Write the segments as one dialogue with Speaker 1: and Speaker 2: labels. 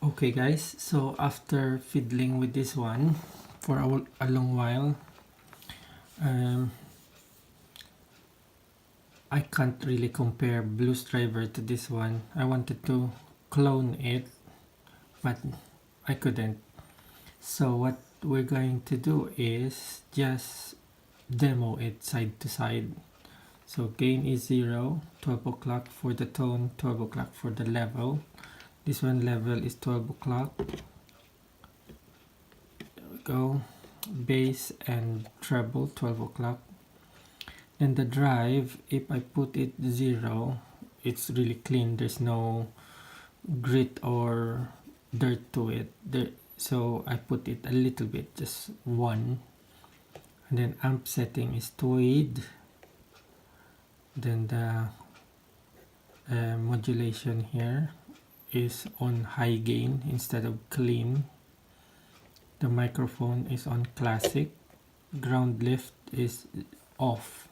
Speaker 1: Okay guys, so after fiddling with this one for a long while, I can't really compare Blues Driver to this one. I wanted to clone it, but I couldn't. So what we're going to do is just demo it side to side. So gain is 0, 12 o'clock for the tone, 12 o'clock for the level. This one level is 12 o'clock. There we go. Bass and treble 12 o'clock. Then the drive, if I put it 0, it's really clean. There's no grit or dirt to it. So I put it a little bit, just 1. And then amp setting is tweed. Then the modulation here is on high gain instead of clean. The microphone is on classic. Ground lift is off.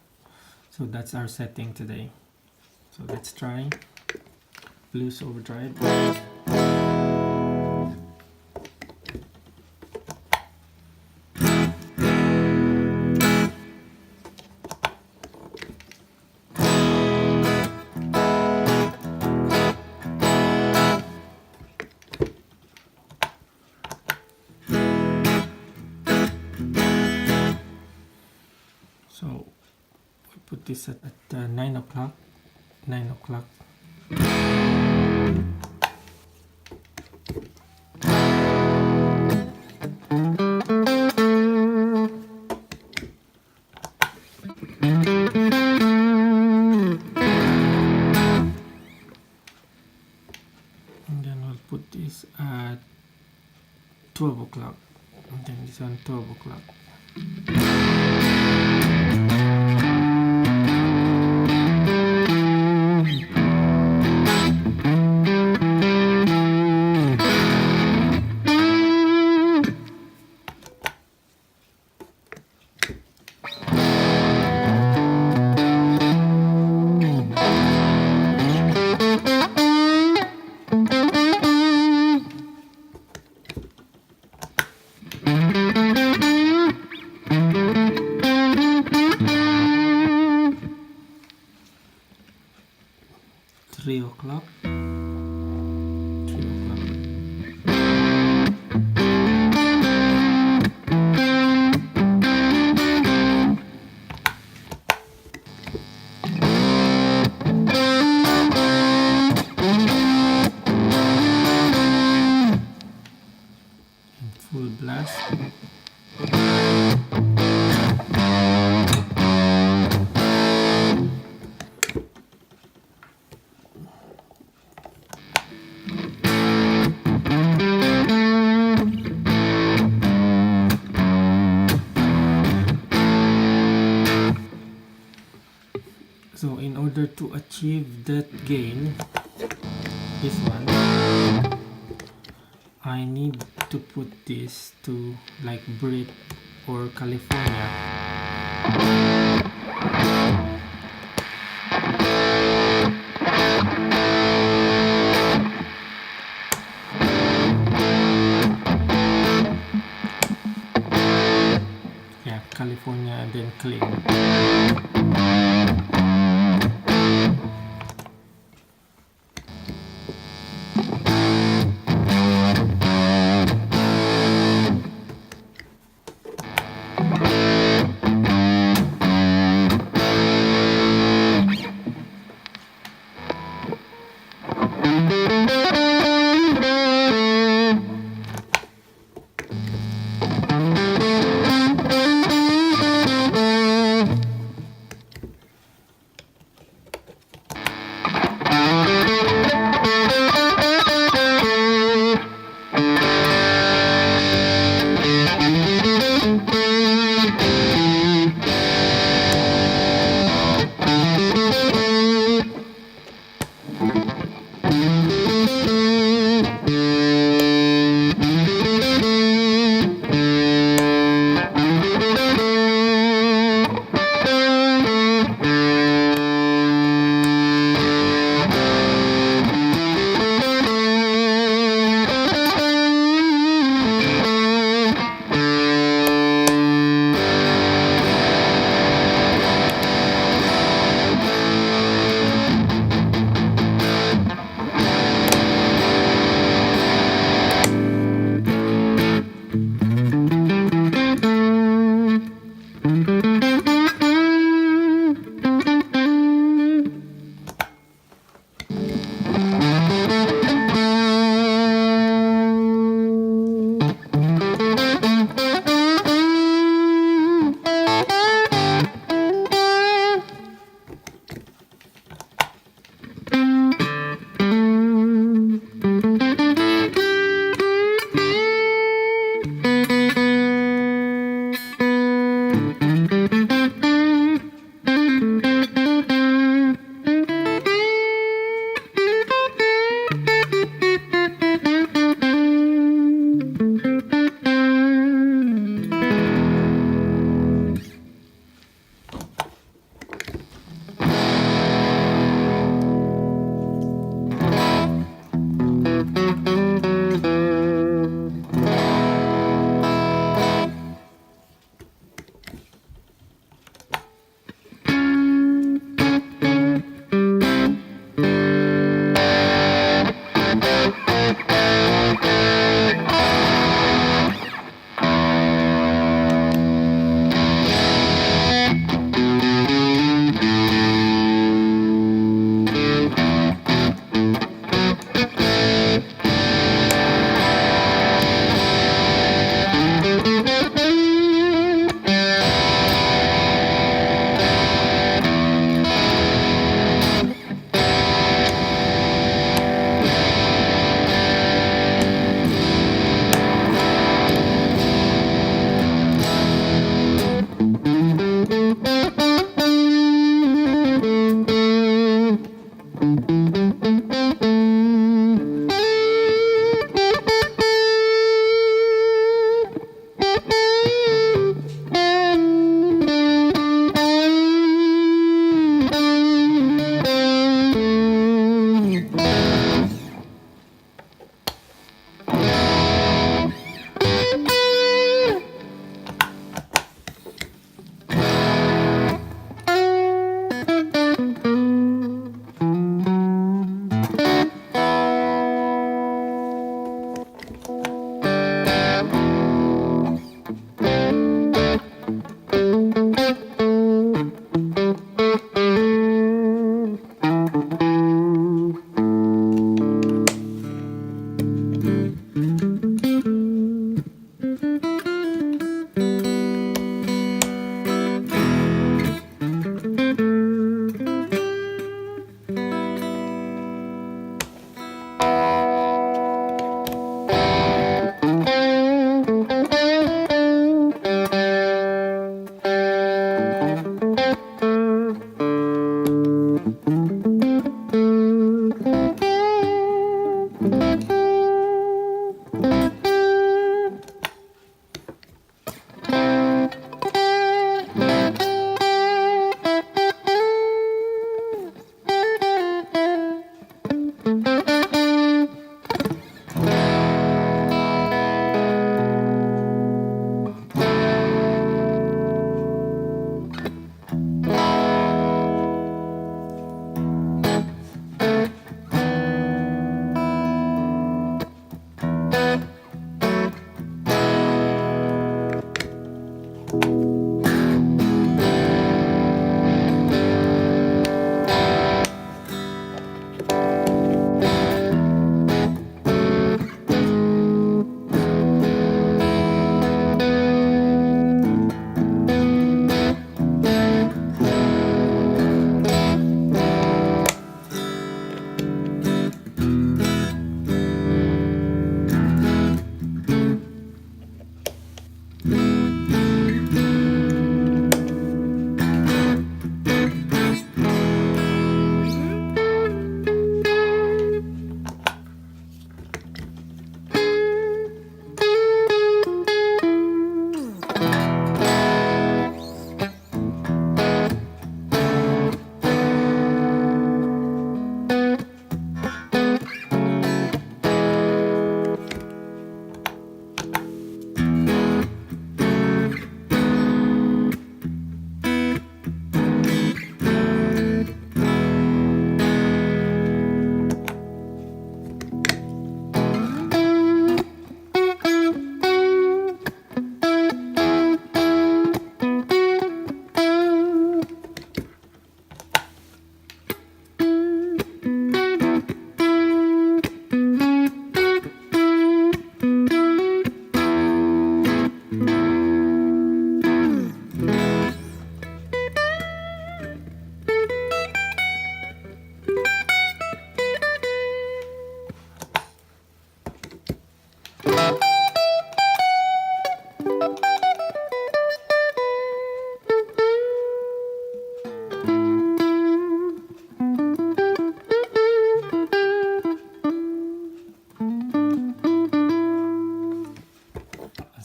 Speaker 1: So that's our setting today. So let's try Blues Overdrive. So we put this at 9 o'clock. 9 o'clock. And then we'll put this at 12 o'clock. And then this on 12 o'clock. Three o'clock. 3 o'clock. In full blast. So in order to achieve that gain, this one, I need to put this to like Brit or California. Yeah, California and then clean.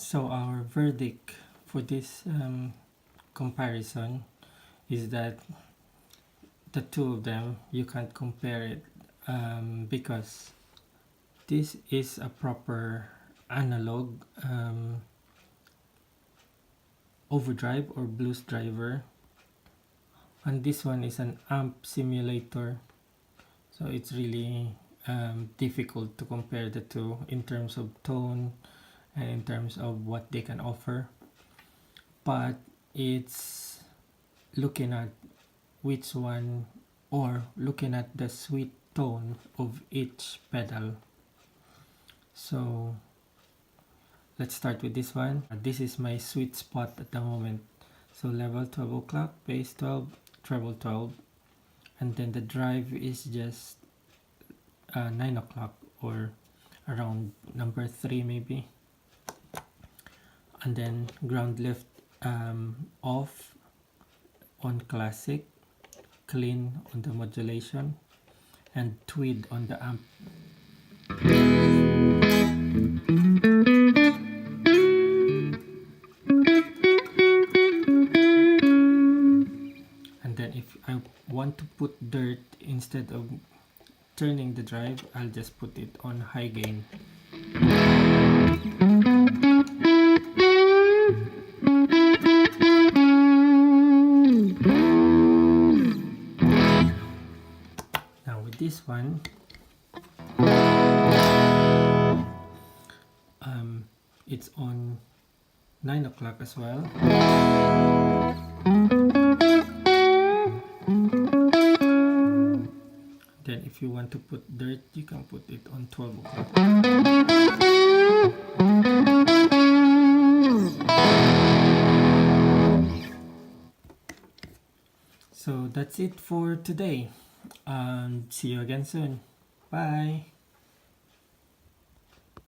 Speaker 1: So our verdict for this comparison is that the two of them, you can't compare it because this is a proper analog overdrive or blues driver, and this one is an amp simulator, so it's really difficult to compare the two in terms of tone and in terms of what they can offer. But it's looking at which one, or looking at the sweet tone of each pedal. So let's start with this one. This is my sweet spot at the moment. So level 12 o'clock, bass 12, treble 12, and then the drive is just 9 o'clock or around number 3 maybe, and then ground lift off on classic, clean on the modulation, and tweed on the amp. And then if I want to put dirt, instead of turning the drive, I'll just put it on high gain. Now with this one, it's on 9 o'clock as well. Then if you want to put dirt, you can put it on 12 o'clock. So that's it for today. See you again soon. Bye.